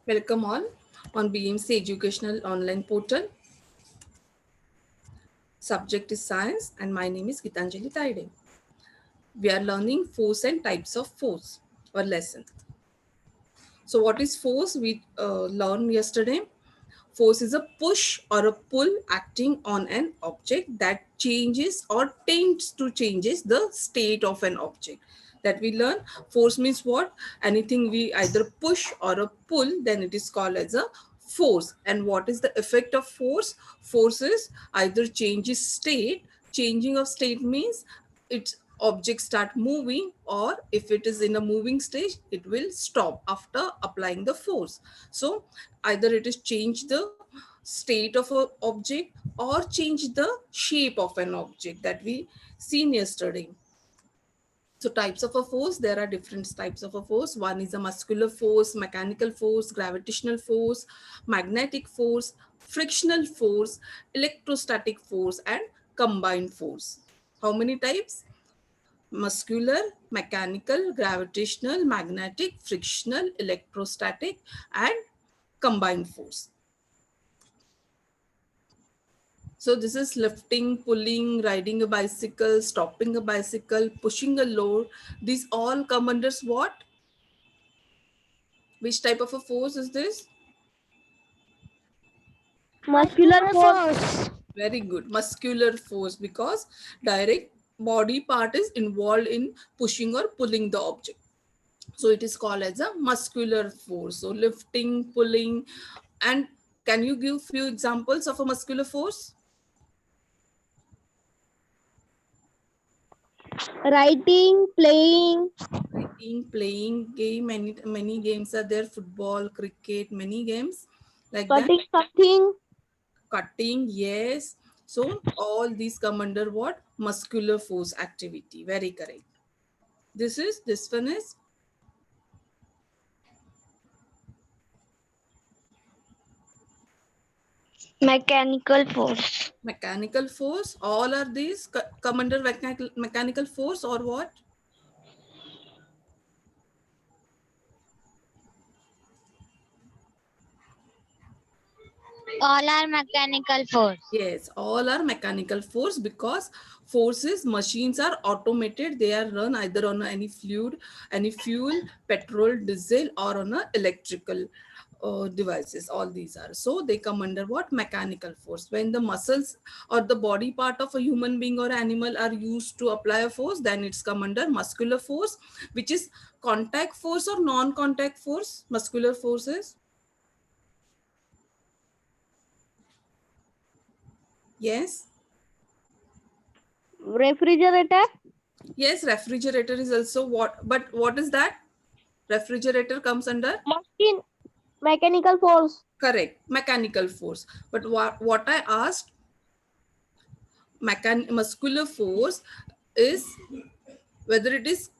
Welcome all on BMC Educational Online Portal. Subject is science and my name is Gitanjali Taide. We are learning force and types of force or lesson. So what is force? We learned yesterday. Force is a push or a pull acting on an object that changes or tends to changes the state of an object. That we learn. Force means what? Anything we either push or a pull, then it is called as a force. And what is the effect of force? Force is either changes state. Changing of state means its object start moving, or if it is in a moving stage it will stop after applying the force. So either it is change the state of an object or change the shape of an object that we seen yesterday. So types of a force, there are different types of a force. One is a muscular force, mechanical force, gravitational force, magnetic force, frictional force, electrostatic force, and combined force. How many types? Muscular, mechanical, gravitational, magnetic, frictional, electrostatic, and combined force. So this is lifting, pulling, riding a bicycle, stopping a bicycle, pushing a load. These all come under what? Which type of a force is this? Muscular force. Very good. Muscular force, because direct body part is involved in pushing or pulling the object. So it is called as a muscular force. So lifting, pulling, and can you give few examples of a muscular force? Writing, playing, Writing, playing game, many games are there. Football, cricket, many games like that. cutting something, Cutting, yes. So all these come under what? Muscular force activity. Very correct. This one is mechanical force. mechanical force. All are these come under mechanical force or what? All are mechanical force. Yes, all are mechanical force, because forces, machines are automated. They are run either on any fluid, any fuel, petrol, diesel, or on a electrical devices. All these are. So they come under what? Mechanical force. When the muscles or the body part of a human being or animal are used to apply a force, then it's come under muscular force, which is contact force or non-contact force. Muscular forces. Yes. Refrigerator, Yes, refrigerator is also what, but what is that? Refrigerator comes under? machine, mechanical force. Correct, mechanical force. But what I asked, muscular force is whether it is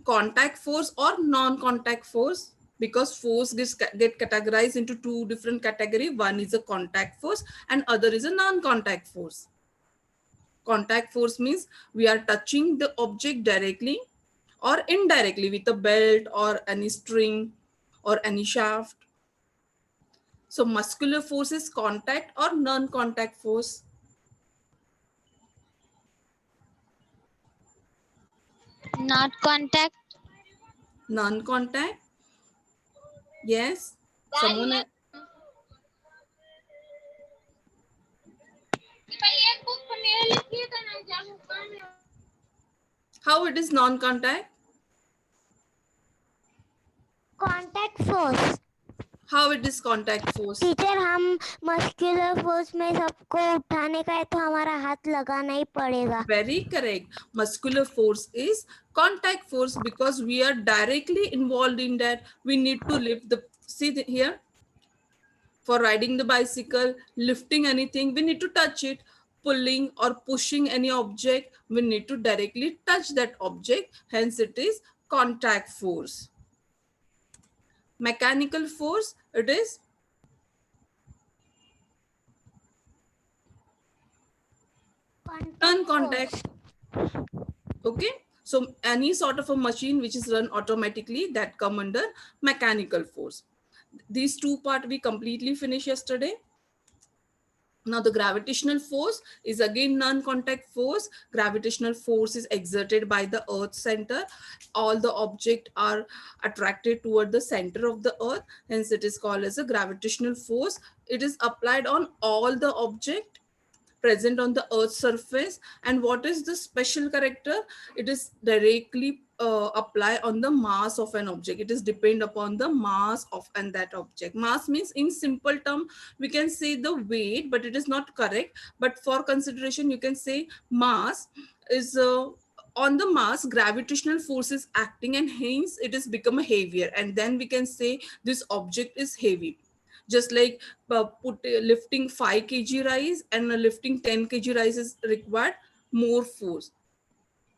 contact force or non-contact force, because force get categorized into two different category. One is a contact force and other is a non-contact force. Contact force means we are touching the object directly or indirectly with a belt or any string or any shaft. So muscular force is contact or non-contact force? Not contact. Non-contact? Yes. Someone? How it is non-contact? Contact force. How it is contact force? Teacher हम muscular force में सबको उठाने का है तो हमारा हाथ लगाना ही पड़ेगा. Very correct. Muscular force is contact force because we are directly involved in that. We need to lift the, see here, for riding the bicycle, lifting anything, we need to touch it. Pulling or pushing any object, we need to directly touch that object. Hence it is contact force. Mechanical force, it is non-contact. Okay, so any sort of a machine which is run automatically, that come under mechanical force. These two part we completely finished yesterday. Now the gravitational force is again non-contact force. Gravitational force is exerted by the earth center. All the objects are attracted toward the center of the earth, hence it is called as a gravitational force. It is applied on all the object present on the earth's surface. And what is the special character? It is directly apply on the mass of an object. It is depend upon the mass of and that object. Mass means, in simple term, we can say the weight, but it is not correct. But for consideration, you can say mass is on the mass, gravitational force is acting, and hence it is become heavier, and then we can say this object is heavy. Just like lifting 5 kg rice and lifting 10 kg rice is required more force,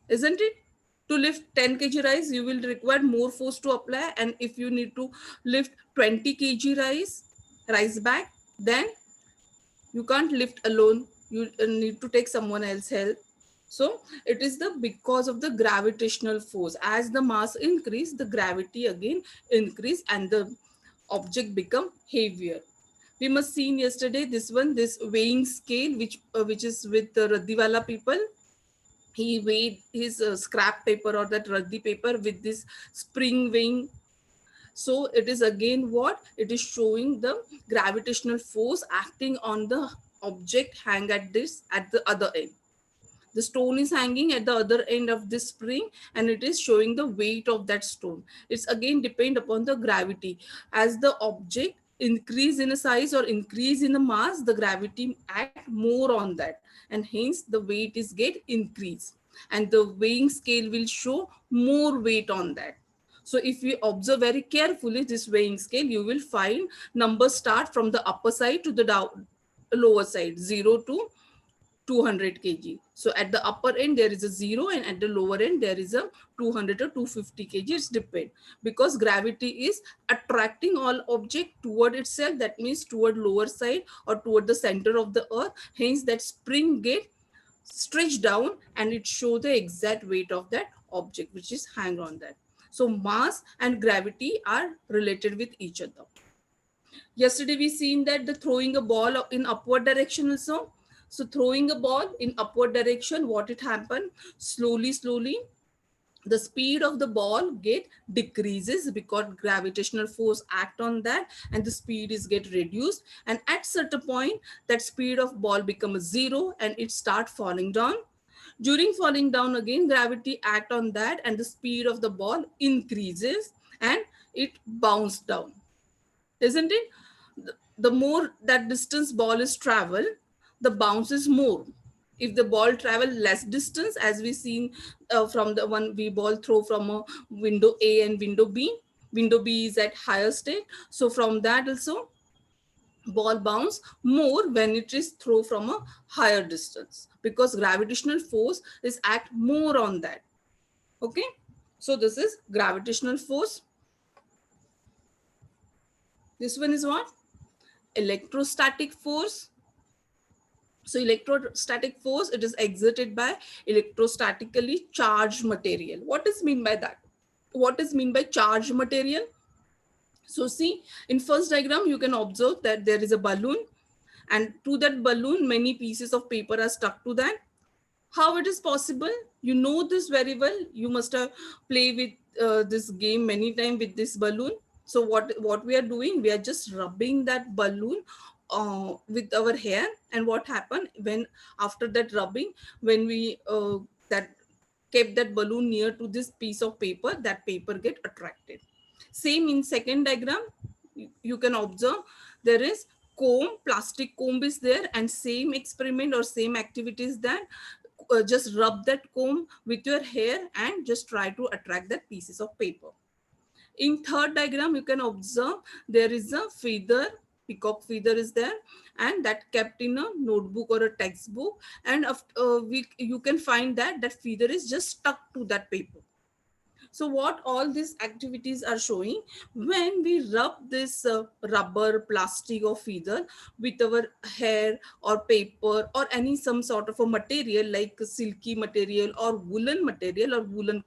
isn't it? To lift 10 kg rice, you will require more force to apply, and if you need to lift 20 kg rice bag, then you can't lift alone, you need to take someone else help. So it is the because of the gravitational force. As the mass increase, the gravity again increase, and the object become heavier. We must seen yesterday this one, this weighing scale, which is with the Raddiwala people. He weighed his scrap paper or that Raddi paper with this spring weighing. So it is again what it is showing, the gravitational force acting on the object hang at the other end. The stone is hanging at the other end of this spring, and it is showing the weight of that stone. It's again depend upon the gravity. As the object increase in a size or increase in the mass, the gravity act more on that, and hence the weight is get increase, and the weighing scale will show more weight on that. So if we observe very carefully this weighing scale, you will find numbers start from the upper side to the lower side, 0 to 200 kg. So at the upper end there is a 0, and at the lower end there is a 200 or 250 kg. It's depend, because gravity is attracting all object toward itself, that means toward lower side or toward the center of the earth. Hence that spring get stretched down, and it show the exact weight of that object which is hang on that. So mass and gravity are related with each other. Yesterday we seen that the throwing a ball in upward direction also. So throwing a ball in upward direction, what it happen? Slowly, the speed of the ball get decreases because gravitational force act on that, and the speed is get reduced. And at certain point, that speed of ball become a 0, and it start falling down. During falling down again, gravity act on that, and the speed of the ball increases, and it bounce down, isn't it? The more that distance ball is travel, the bounce is more. If the ball travel less distance, as we seen from the one we ball throw from a window A and window B is at higher state, so from that also ball bounce more when it is throw from a higher distance, because gravitational force is act more on that. Okay, so this is gravitational force. This one is what? Electrostatic force. So electrostatic force, it is exerted by electrostatically charged material. What is mean by that? What is mean by charged material? So see, in first diagram you can observe that there is a balloon, and to that balloon many pieces of paper are stuck to that. How it is possible? You know this very well. You must have played with this game many times with this balloon. So what we are doing, we are just rubbing that balloon with our hair. And what happened when after that rubbing, when we that kept that balloon near to this piece of paper, that paper get attracted. Same in second diagram, you can observe there is comb, plastic comb is there, and same experiment or same activities that just rub that comb with your hair and just try to attract that pieces of paper. In third diagram, you can observe there is a feather, peacock feather is there, and that kept in a notebook or a textbook, and you can find that that feather is just stuck to that paper. So what all these activities are showing, when we rub this rubber, plastic or feather with our hair or paper or any some sort of a material like silky material or woolen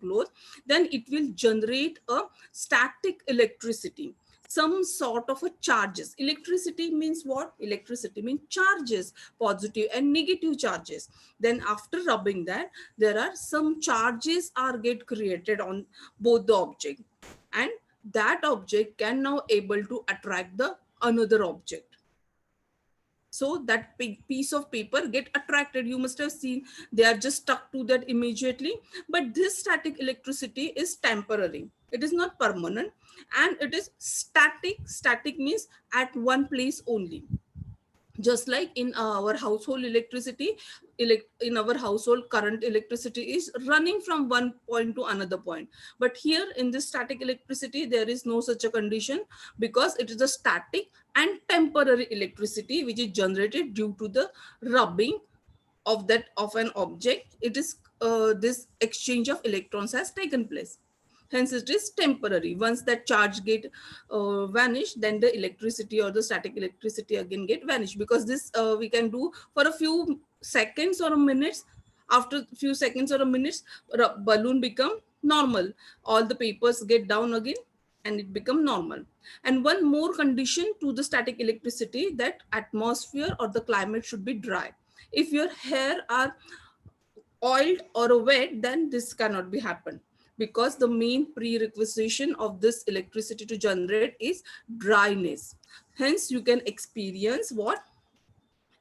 cloth, then it will generate a static electricity. some sort of a charges. Electricity means what? Electricity means charges, positive and negative charges. Then after rubbing that, there are some charges are get created on both the object, and that object can now able to attract the another object. So that piece of paper get attracted. You must have seen they are just stuck to that immediately. But this static electricity is temporary, it is not permanent, and it is static. Static means at one place only. Just like in our household electricity, in our household current electricity is running from one point to another point, but here in this static electricity there is no such a condition, because it is a static and temporary electricity which is generated due to the rubbing of that of an object. It is this exchange of electrons has taken place, hence it is temporary. Once that charge get vanished, then the electricity or the static electricity again get vanished, because this we can do for a few seconds or a minutes. After few seconds or a minutes, balloon become normal, all the papers get down again and it become normal. And one more condition to the static electricity, that atmosphere or the climate should be dry. If your hair are oiled or wet, then this cannot be happen, because the main prerequisite of this electricity to generate is dryness. Hence you can experience what?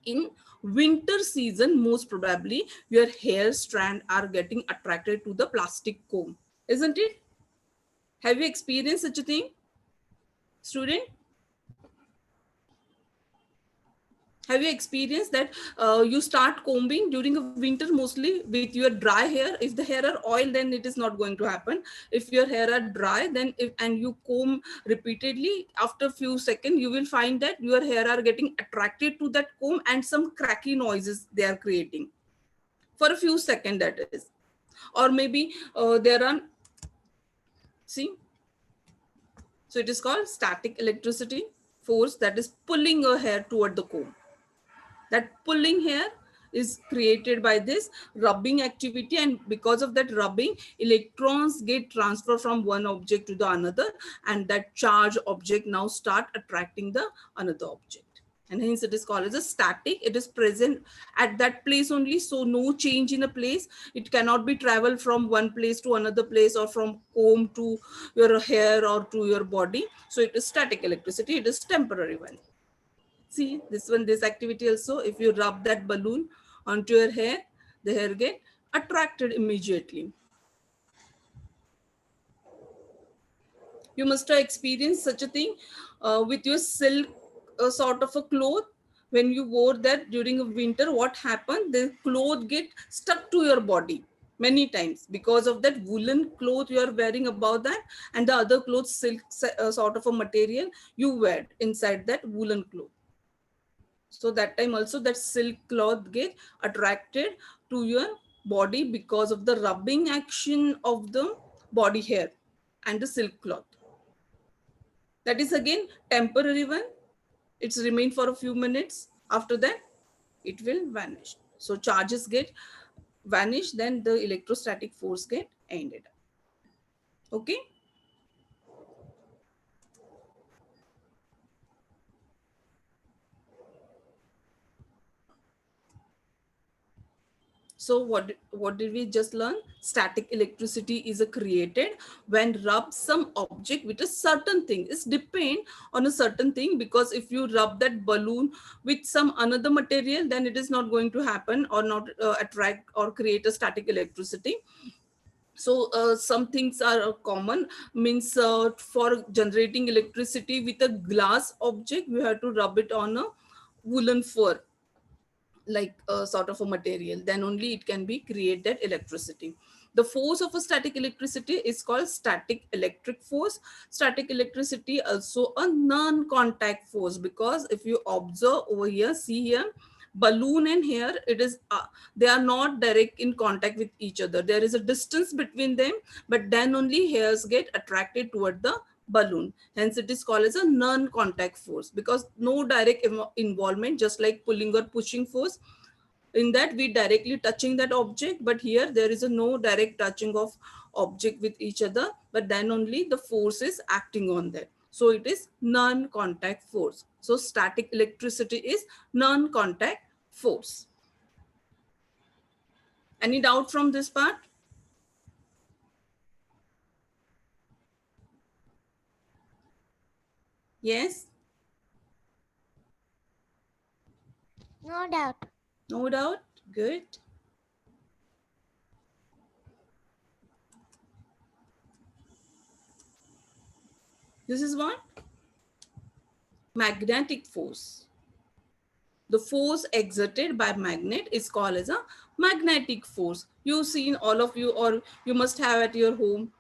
In winter season, most probably your hair strand are getting attracted to the plastic comb, isn't it? Have you experienced such a thing, student? Have you experienced that you start combing during a winter mostly with your dry hair? If the hair are oil, then it is not going to happen. If your hair are dry, then if and you comb repeatedly, after few seconds you will find that your hair are getting attracted to that comb and some cracky noises they are creating for a few seconds, that is. Or maybe there are, see, so it is called static electricity force that is pulling your hair toward the comb. That pulling here is created by this rubbing activity, and because of that rubbing, electrons get transferred from one object to the another, and that charged object now start attracting the another object, and hence it is called as a static. It is present at that place only, so no change in a place. It cannot be traveled from one place to another place, or from comb to your hair or to your body. So it is static electricity, it is temporary one. See this one, this activity also, if you rub that balloon onto your hair, the hair get attracted immediately. You must have experienced such a thing with your silk sort of a cloth. When you wore that during a winter, what happened? The cloth get stuck to your body many times because of that woolen cloth you are wearing above that, and the other clothes silk sort of a material you wear inside that woolen cloth. So that time also that silk cloth get attracted to your body because of the rubbing action of the body hair and the silk cloth. That is again temporary one. It's remain for a few minutes. After that, it will vanish. So charges get vanished, then the electrostatic force get ended up. Okay. So what did we just learn? Static electricity is created when rub some object with a certain thing. It's depend on a certain thing, because if you rub that balloon with some another material, then it is not going to happen or not attract or create a static electricity. So some things are common, means for generating electricity with a glass object, you have to rub it on a woolen fur, like a sort of a material, then only it can be created electricity. The force of a static electricity is called static electric force. Static electricity also a non-contact force, because if you observe over here, see here, balloon and hair, it is they are not direct in contact with each other. There is a distance between them, but then only hairs get attracted toward the balloon. Hence it is called as a non-contact force, because no direct involvement, just like pulling or pushing force. In that we directly touching that object, but here there is a no direct touching of object with each other, but then only the force is acting on that. So it is non-contact force. So static electricity is non-contact force. Any doubt from this part? Yes? No doubt. No doubt? Good. This is what? Magnetic force. The force exerted by magnet is called as a magnetic force. You've seen, all of you, or you must have at your home,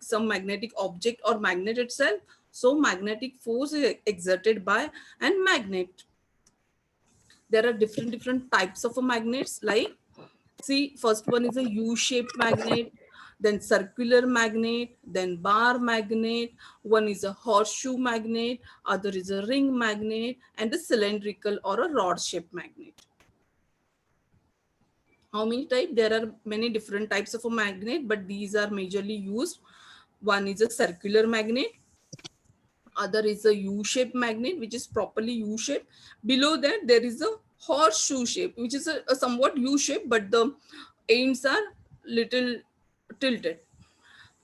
some magnetic object or magnet itself. So magnetic force is exerted by a magnet. There are different types of magnets, like, see, first one is a U-shaped magnet, then circular magnet, then bar magnet, one is a horseshoe magnet, other is a ring magnet, and a cylindrical or a rod-shaped magnet. How many types? There are many different types of a magnet, but these are majorly used. One is a circular magnet, other is a U-shaped magnet, which is properly U-shaped. Below that, there is a horseshoe shape, which is a somewhat U-shape, but the ends are little tilted.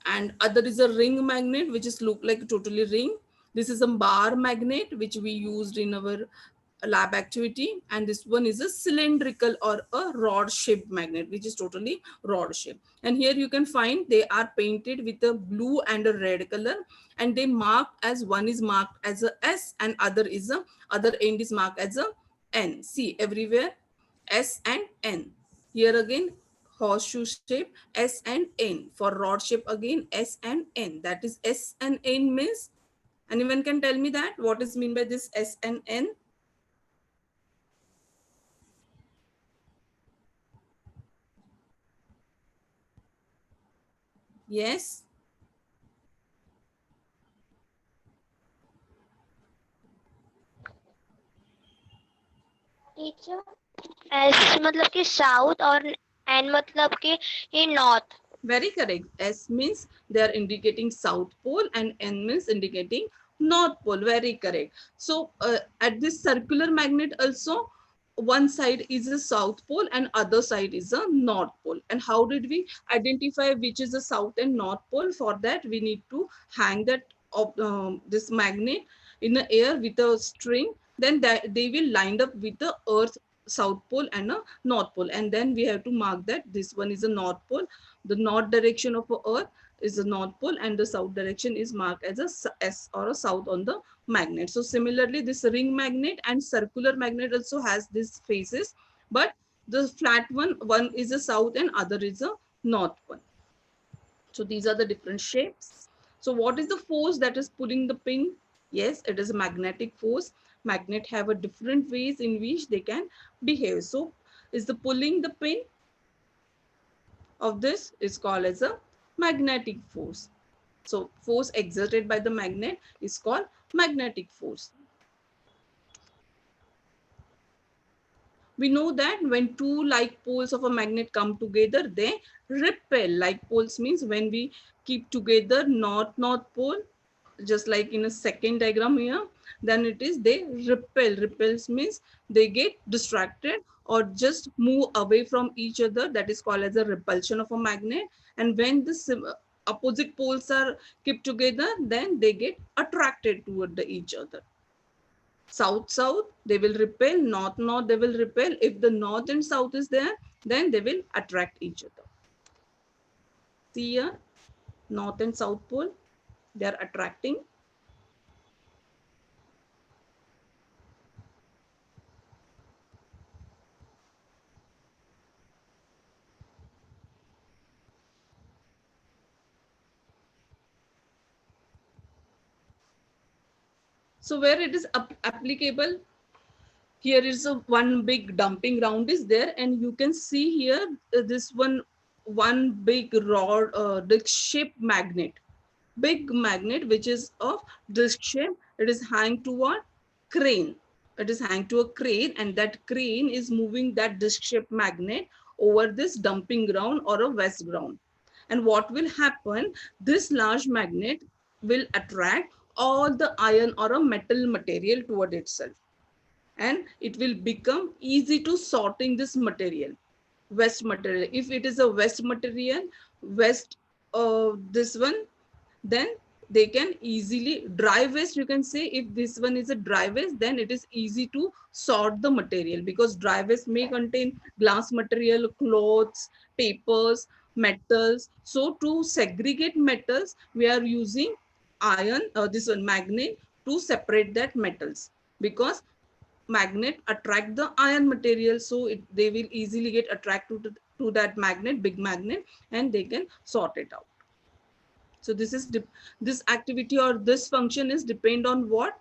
And other is a ring magnet, which is look like totally ring. This is a bar magnet, which we used in our lab activity. And this one is a cylindrical or a rod shaped magnet, which is totally rod shape. And here you can find they are painted with a blue and a red color, and they marked as, one is marked as a S and other end is marked as a N. See, everywhere S and N. Here again, horseshoe shape, S and N. For rod shape again, S and N. That is, S and N means, anyone can tell me that? What is mean by this S and N? Yes? Teacher S मतलब कि south और N मतलब कि ये north. Very correct. S means they are indicating south pole and N means indicating north pole. Very correct. So at this circular magnet also, one side is a south pole and other side is a north pole. And how did we identify which is the south and north pole? For that, we need to hang that of this magnet in the air with a string. Then that they will line up with the earth south pole and a north pole, and then we have to mark that this one is a north pole. The north direction of earth is the north pole, and the south direction is marked as a S or a south on the magnet. So similarly, this ring magnet and circular magnet also has these faces, but the flat one is a south and other is a north one. So these are the different shapes. So what is the force that is pulling the pin? Yes, it is a magnetic force. Magnet have a different ways in which they can behave. So is the pulling the pin of this is called as a magnetic force. So force exerted by the magnet is called magnetic force. We know that when two like poles of a magnet come together, they repel. Like poles means when we keep together north pole, just like in a second diagram here, then it is they repel. Repels means they get distracted or just move away from each other. That is called as a repulsion of a magnet. And when the opposite poles are kept together, then they get attracted toward each other. South they will repel, north they will repel. If the north and south is there, then they will attract each other. See here, north and south pole, they are attracting. So where it is applicable, here is a one big dumping ground is there, and you can see here this one big rod disc shaped magnet, big magnet which is of disc shape. It is hanged to a crane. It is hanged to a crane, and that crane is moving that disc shaped magnet over this dumping ground or a waste ground. And what will happen? This large magnet will attract all the iron or a metal material toward itself, and it will become easy to sorting this material, waste material. If it is a waste material, waste this one, then they can easily dry waste, you can say. If this one is a dry waste, then it is easy to sort the material, because dry waste may contain glass material, clothes, papers, metals. So to segregate metals, we are using iron, this one magnet, to separate that metals, because magnet attract the iron material, so they will easily get attracted to that magnet, big magnet, and they can sort it out. So this activity or this function is depend on what?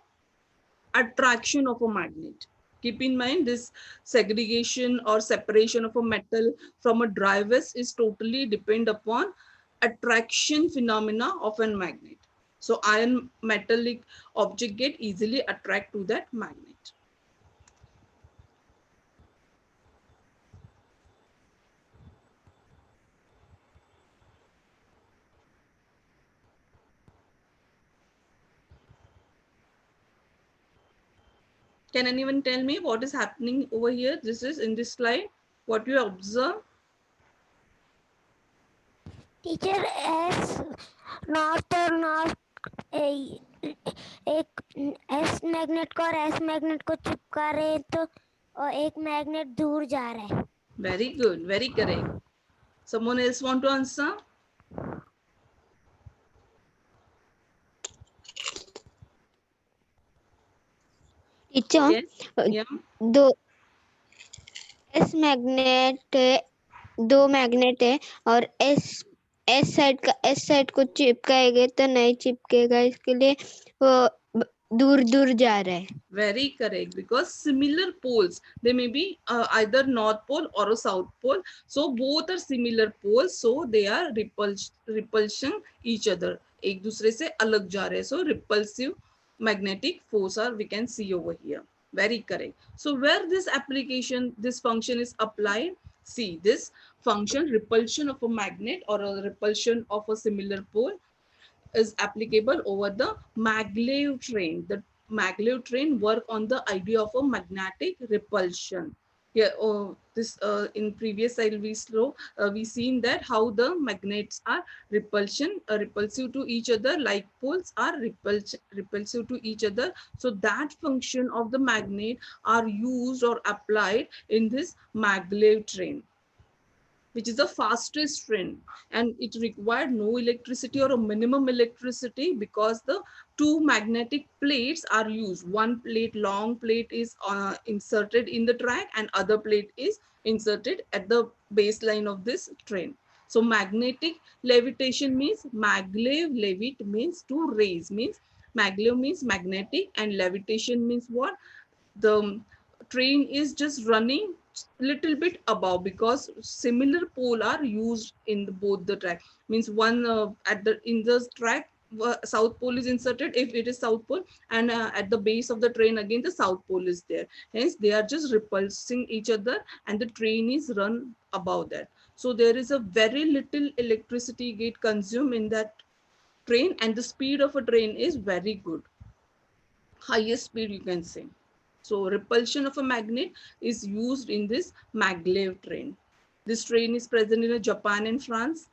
Attraction of a magnet. Keep in mind, this segregation or separation of a metal from a dry waste is totally depend upon attraction phenomena of a magnet. So iron metallic object get easily attract to that magnet. Can anyone tell me what is happening over here? This is in this slide. What you observe? Teacher S north और north एक S magnet को और S magnet को चिपका रहे हैं, तो और एक मैग्नेट दूर जा रहा है. Very good. Very correct. Someone else want to answer? Teacher Yes. Yeah. दो एस मैग्नेट दो मैग्नेट है और एस साइड को चिपकाएंगे तो नहीं चिपकेगा, इसके लिए वो दूर दूर जा रहा है. Very correct, because similar poles, they may be either north pole or a south pole, so both are similar poles, so they are repulsion each other, एक दूसरे से अलग जा रहे हैं, so repulsive magnetic force are we can see over here. Very correct. So where this application, this function is applied, see this function, repulsion of a magnet or a repulsion of a similar pole, is applicable over the maglev train. The maglev train work on the idea of a magnetic repulsion. Yeah, this in previous slide we seen that how the magnets are repulsive to each other, like poles are repulsive to each other. So that function of the magnet are used or applied in this maglev train, which is the fastest train, and it required no electricity or a minimum electricity, because the two magnetic plates are used. One plate, long plate, is inserted in the track, and other plate is inserted at the baseline of this train. So magnetic levitation means maglev, levit means to raise, means maglev means magnetic, and levitation means what? The train is just running little bit above, because similar pole are used in both the track, means one at the in the track south pole is inserted if it is south pole, and at the base of the train again the south pole is there, hence they are just repulsing each other, and the train is run above that. So there is a very little electricity get consumed in that train, and the speed of a train is very good, highest speed you can say. So repulsion of a magnet is used in this maglev train. This train is present in Japan and France,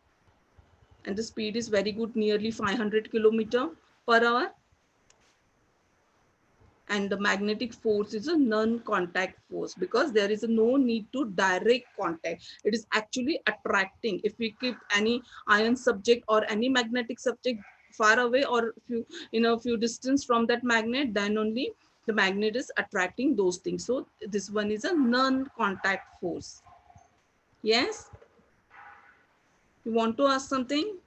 and the speed is very good, nearly 500 kilometer per hour. And the magnetic force is a non-contact force, because there is no need to direct contact. It is actually attracting. If we keep any iron subject or any magnetic subject far away, or few in a few distance from that magnet, then only the magnet is attracting those things. So this one is a non-contact force. Yes, you want to ask something?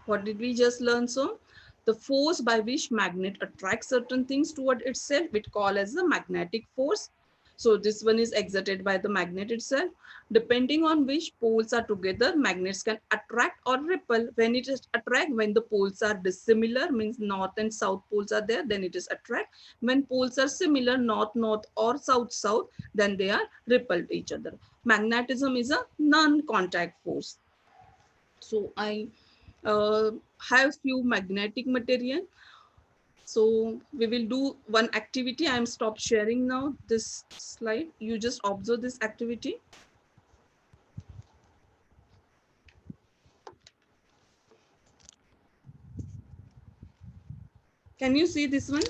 What did we just learn? So the force by which magnet attracts certain things toward itself, we call as the magnetic force. So this one is exerted by the magnet itself. Depending on which poles are together, magnets can attract or repel. When it is attract, when the poles are dissimilar, means north and south poles are there, then it is attract. When poles are similar, north, north or south, south, then they are repelled each other. Magnetism is a non-contact force. So I have few magnetic material. So we will do one activity. I am stop sharing now this slide. You just observe this activity. Can you see this one?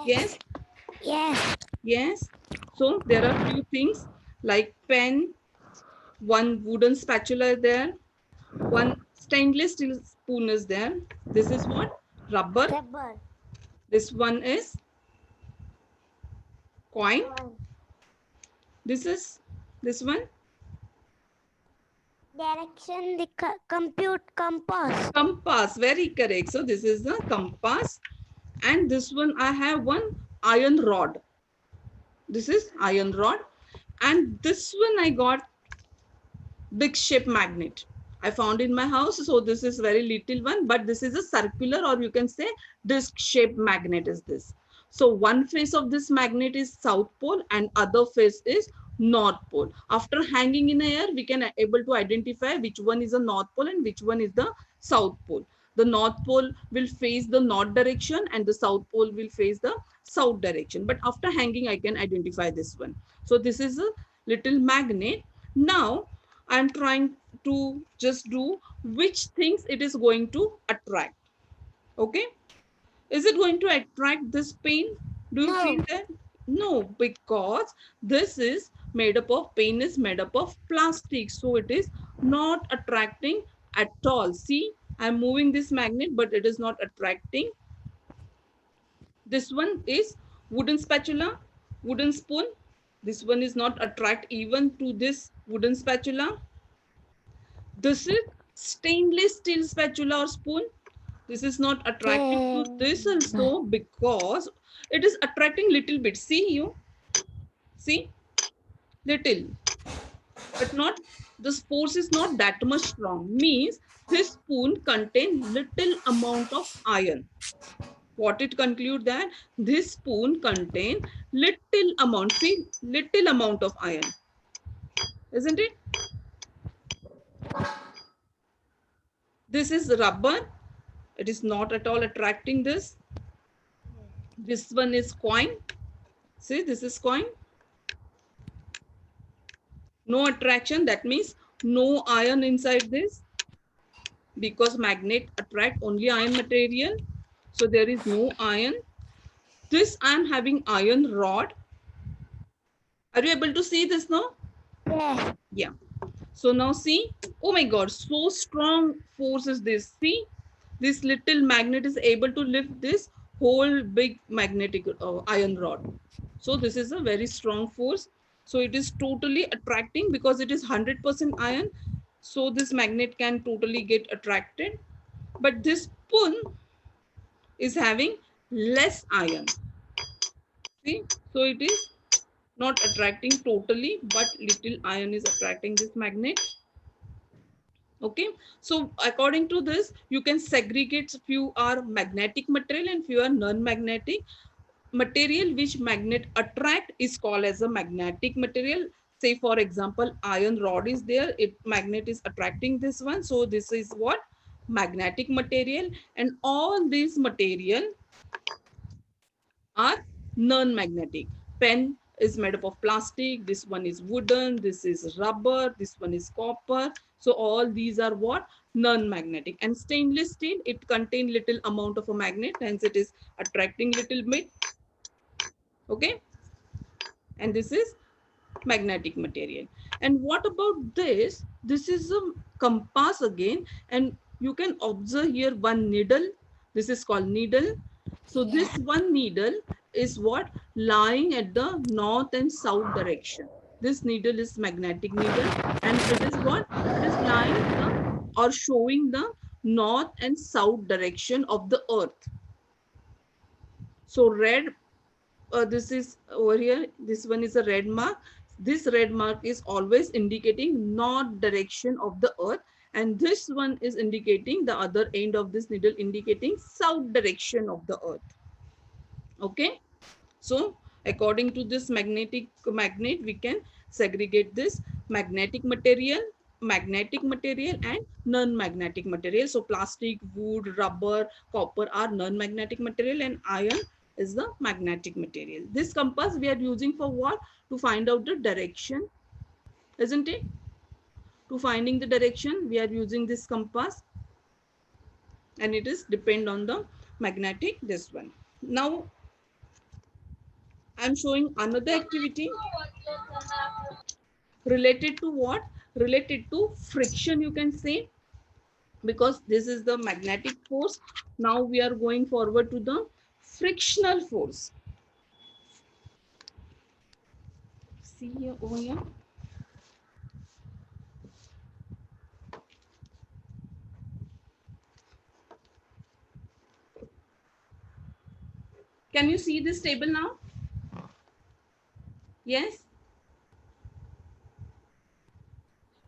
Yes, Yes. yes. So there are few things like pen, one wooden spatula there, one stainless steel spoon is there. This is what? Rubber. Rubber. This one is coin. This is this one. Direction, the compute compass. Compass, very correct. So this is the compass. And this one, I have one iron rod. This is iron rod. And this one I got big shape magnet. I found in my house. So this is very little one, but this is a circular, or you can say disc shaped magnet is this. So one face of this magnet is south pole and other face is north pole. After hanging in the air, we can able to identify which one is the north pole and which one is the south pole. The north pole will face the north direction and the south pole will face the south direction. But after hanging, I can identify this one. So this is a little magnet. Now I'm trying to just do which things it is going to attract. Okay. Is it going to attract this pen? Do you feel that? No, because this is made up of, pen is made up of plastic. So it is not attracting at all. See, I'm moving this magnet, but it is not attracting. This one is wooden spatula, wooden spoon. This one is not attract even to this wooden spatula. This is stainless steel spatula or spoon. This is not attractive to this also because it is attracting little bit. See you, see, little, but not, this force is not that much strong. Means this spoon contains little amount of iron. What it conclude that this spoon contain little amount, see, little amount of iron, isn't it? This is rubber. It is not at all attracting this. This one is coin. See, this is coin. No attraction. That means no iron inside this because magnet attract only iron material. So there is no iron. This I am having iron rod. Are you able to see this now? Yes. Yeah. So now see, oh my God, so strong force is this. See, this little magnet is able to lift this whole big magnetic iron rod. So this is a very strong force. So it is totally attracting because it is 100% iron. So this magnet can totally get attracted. But this spoon is having less iron. See, so it is not attracting totally, but little iron is attracting this magnet. Okay, so according to this, you can segregate few are magnetic material and few are non-magnetic. Material which magnet attract is called as a magnetic material. Say for example, iron rod is there, it magnet is attracting this one. So this is what? Magnetic material. And all these material are non-magnetic. Pen is made up of plastic, this one is wooden, this is rubber, this one is copper. So all these are what? Non-magnetic. And stainless steel, it contains little amount of a magnet, hence it is attracting little bit. Okay, and this is magnetic material. And what about this? This is a compass again, and you can observe here one needle. This is called needle. So this one needle is what? Lying at the north and south direction. This needle is magnetic needle, and it is what? It is lying the, or showing the north and south direction of the earth. So red, this is over here, this one is a red mark. This red mark is always indicating north direction of the earth, and this one is indicating the other end of this needle, indicating south direction of the earth. Okay, so according to this magnet, we can segregate this magnetic material and non-magnetic material. So plastic, wood, rubber, copper are non-magnetic material, and iron is the magnetic material. This compass we are using for what? To find out the direction, isn't it? To finding the direction, we are using this compass, and it is depend on the magnetic, this one. Now I'm showing another activity related to what? Related to friction, you can say, because this is the magnetic force. Now we are going forward to the frictional force. See here, over here. Can you see this table now? Yes?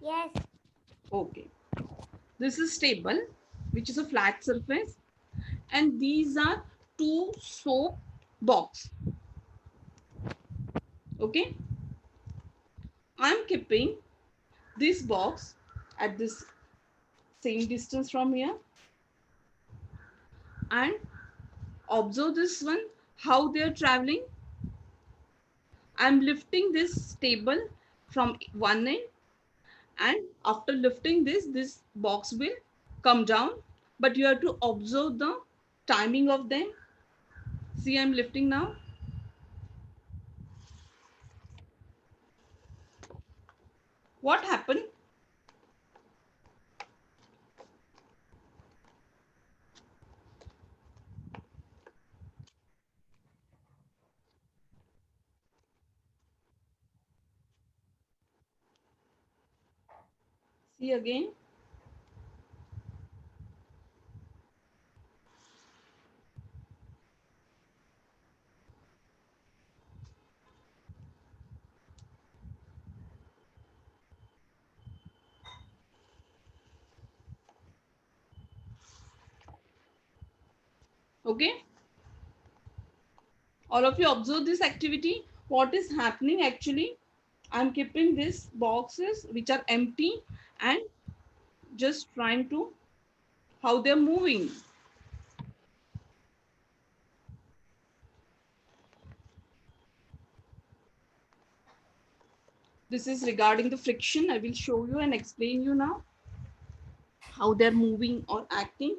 Yes. Okay. This is table, which is a flat surface, and these are two soap box. Okay. I'm keeping this box at this same distance from here, and observe this one, how they are traveling. I'm lifting this table from one end, and after lifting this box will come down, but you have to observe the timing of them. See, I'm lifting now. What happened? See again. Okay, all of you observe this activity. What is happening actually? I'm keeping these boxes which are empty and just trying to how they're moving. This is regarding the friction. I will show you and explain you now how they're moving or acting.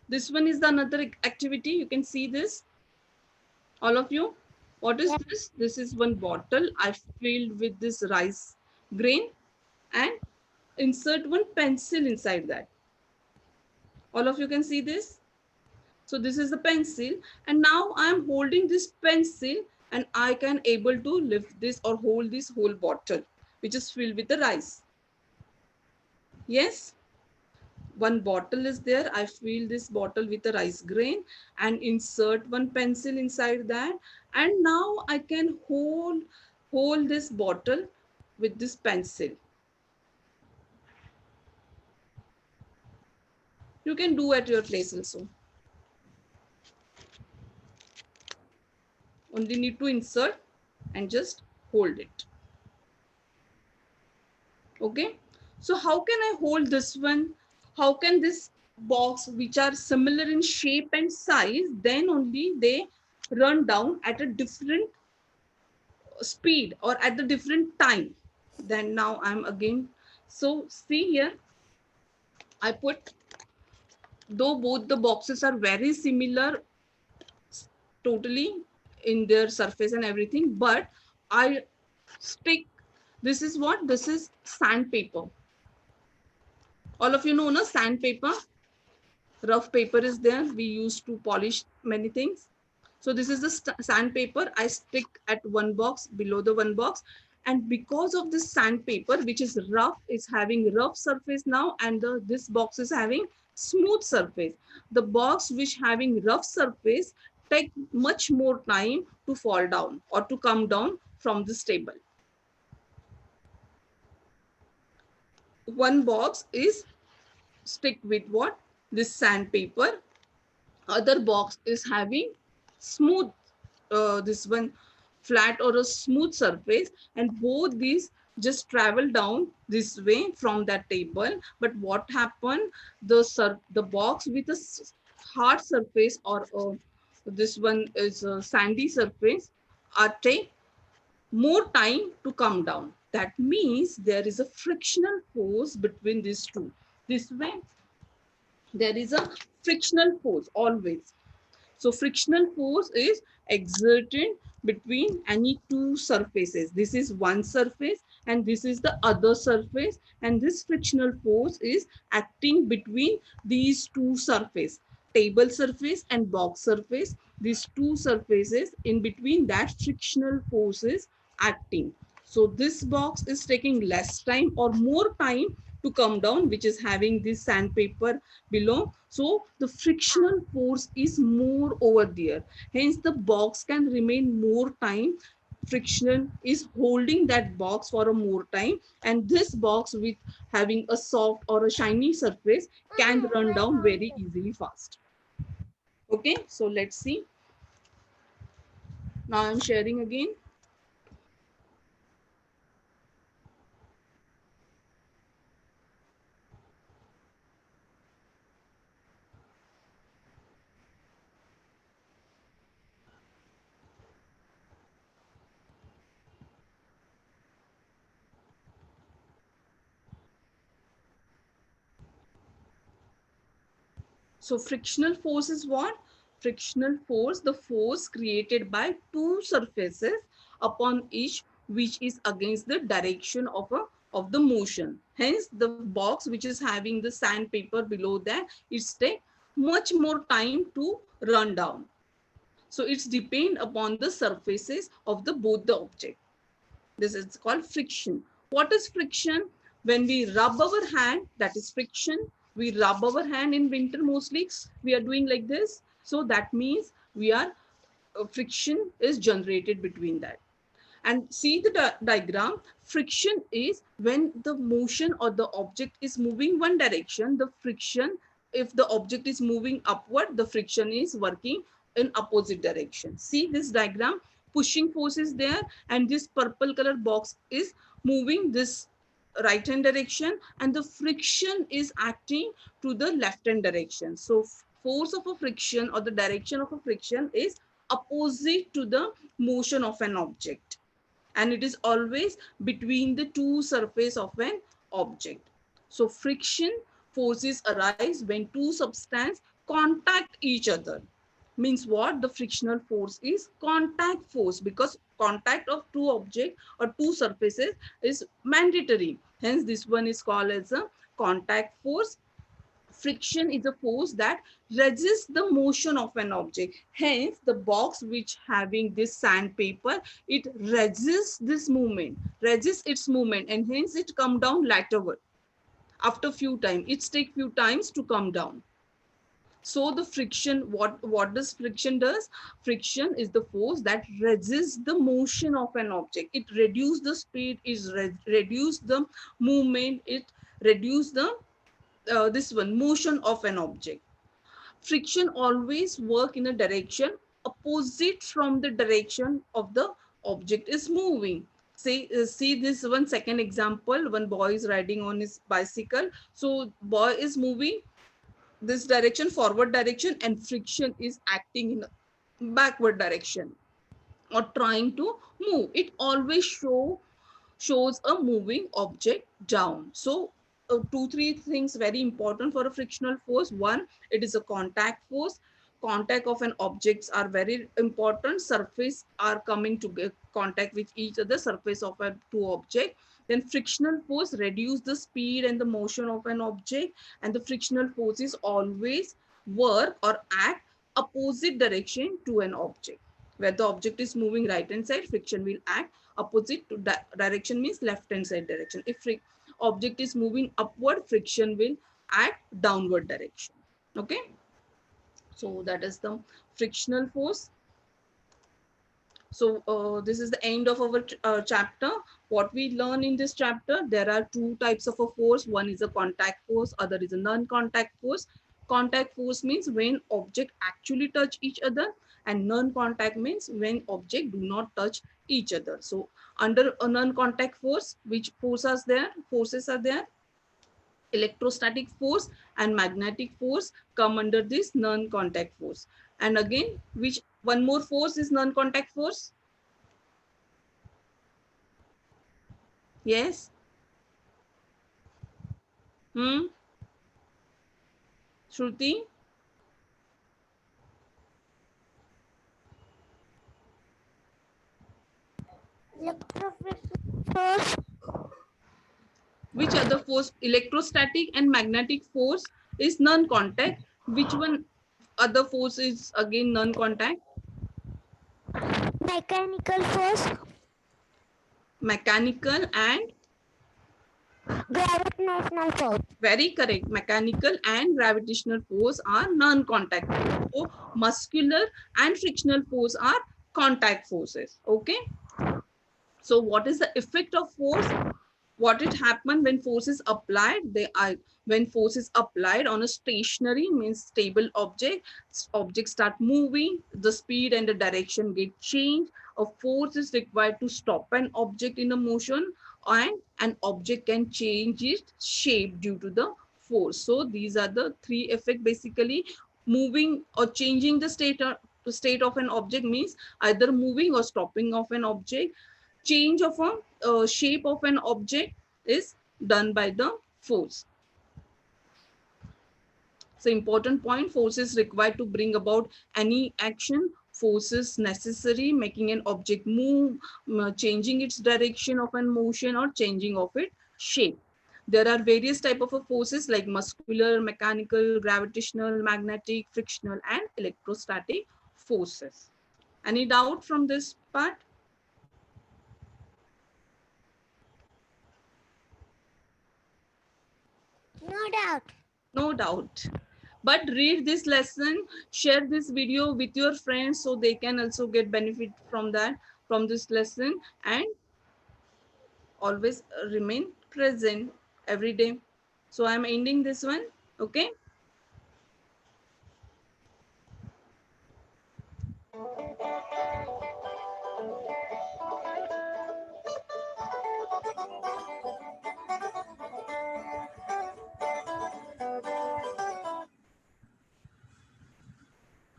This one is the another activity. You can see this, all of you. What is this? This is one bottle I filled with this rice grain and insert one pencil inside that. All of you can see this. So this is the pencil, and now I am holding this pencil, and I can able to lift this or hold this whole bottle, which is filled with the rice. Yes. One bottle is there. I fill this bottle with a rice grain and insert one pencil inside that. And now I can hold this bottle with this pencil. You can do at your place also. Only need to insert and just hold it. Okay. So how can I hold this one? How can this box, which are similar in shape and size, then only they run down at a different speed or at the different time? Then now I'm again, so see here, I put, though both the boxes are very similar totally in their surface and everything, but I stick, this is what, this is sandpaper. All of you know, no, sandpaper, rough paper is there, we used to polish many things. So this is the sandpaper I stick at one box, below the one box, And because of this sandpaper, which is rough, is having rough surface now, and this box is having smooth surface. The box which having rough surface take much more time to fall down or to come down from this table. One box is stick with what? This sandpaper. Other box is having smooth, this one flat or a smooth surface, and both these just travel down this way from that table. But what happened, the box with a hard surface or this one is a sandy surface are take more time to come down. That means there is a frictional force between these two. This way there is a frictional force always. So frictional force is exerted between any two surfaces. This is one surface and this is the other surface, and this frictional force is acting between these two surfaces, table surface and box surface. These two surfaces, in between that frictional force is acting. So this box is taking less time or more time to come down, which is having this sandpaper below. So the frictional force is more over there. Hence the box can remain more time. Friction is holding that box for a more time, and this box with having a soft or a shiny surface can run down very easily fast. Okay, so let's see. Now I'm sharing again. So frictional force is what? Frictional force, the force created by two surfaces upon each which is against the direction of the motion. Hence the box which is having the sandpaper below that, it's take much more time to run down. So it's depend upon the surfaces of the both the object. This is called friction. What is friction? When we rub our hand, that is friction. We rub our hand in winter mostly. We are doing like this. So that means we are friction is generated between that. And see the diagram. Friction is when the motion or the object is moving one direction. The friction, if the object is moving upward, the friction is working in opposite direction. See this diagram. Pushing force is there, and this purple color box is moving this right hand direction, and the friction is acting to the left hand direction. So force of a friction or the direction of a friction is opposite to the motion of an object, and it is always between the two surface of an object. So friction forces arise when two substances contact each other. Means what? The frictional force is contact force, because contact of two objects or two surfaces is mandatory. Hence this one is called as a contact force. Friction is a force that resists the motion of an object. Hence the box which having this sandpaper, it resists this movement, resists its movement, and hence it come down laterward. After few times, it take few times to come down. So the friction, what does friction does? Friction is the force that resists the motion of an object. It reduce the speed, is reduce the movement, it reduce the this one motion of an object. Friction always work in a direction opposite from the direction of the object is moving. Say, see this one second example. One boy is riding on his bicycle. So boy is moving this direction, forward direction, and friction is acting in a backward direction or trying to move. It always shows a moving object down. So two, three things very important for a frictional force. One, it is a contact force. Contact of an objects are very important. Surface are coming to get contact with each other, surface of a two object. Then frictional force reduce the speed and the motion of an object, and the frictional forces always work or act opposite direction to an object. Where the object is moving right hand side, friction will act opposite to direction, means left hand side direction. If object is moving upward, friction will act downward direction. Okay, so that is the frictional force. So this is the end of our chapter. What we learn in this chapter, there are two types of a force. One is a contact force, other is a non-contact force. Contact force means when object actually touch each other, and non-contact means when object do not touch each other. So under a non-contact force, which forces are there? Electrostatic force and magnetic force come under this non-contact force. And again, which one more force is non-contact force? Yes. Shruti? Force. Which other force? Electrostatic and magnetic force is non-contact. Which one other force is again non-contact? Mechanical force. Mechanical and Gravitational force. very correct. Mechanical and gravitational force are non-contact force. So muscular and frictional force are contact forces. Okay. So what is the effect of force? What it happen when force is applied? They are when force is applied on a stationary, means stable object, object start moving, the speed and the direction get changed. A force is required to stop an object in a motion, and an object can change its shape due to the force. So these are the three effects basically. Moving or changing the state of an object means either moving or stopping of an object. Change of a shape of an object is done by the force. So important point, force is required to bring about any action. Force is necessary, making an object move, changing its direction of an motion, or changing of its shape. There are various type of forces like muscular, mechanical, gravitational, magnetic, frictional, and electrostatic forces. Any doubt from this part? No doubt. No doubt. But read this lesson, share this video with your friends so they can also get benefit from that, from this lesson, and always remain present every day. So I'm ending this one. Okay.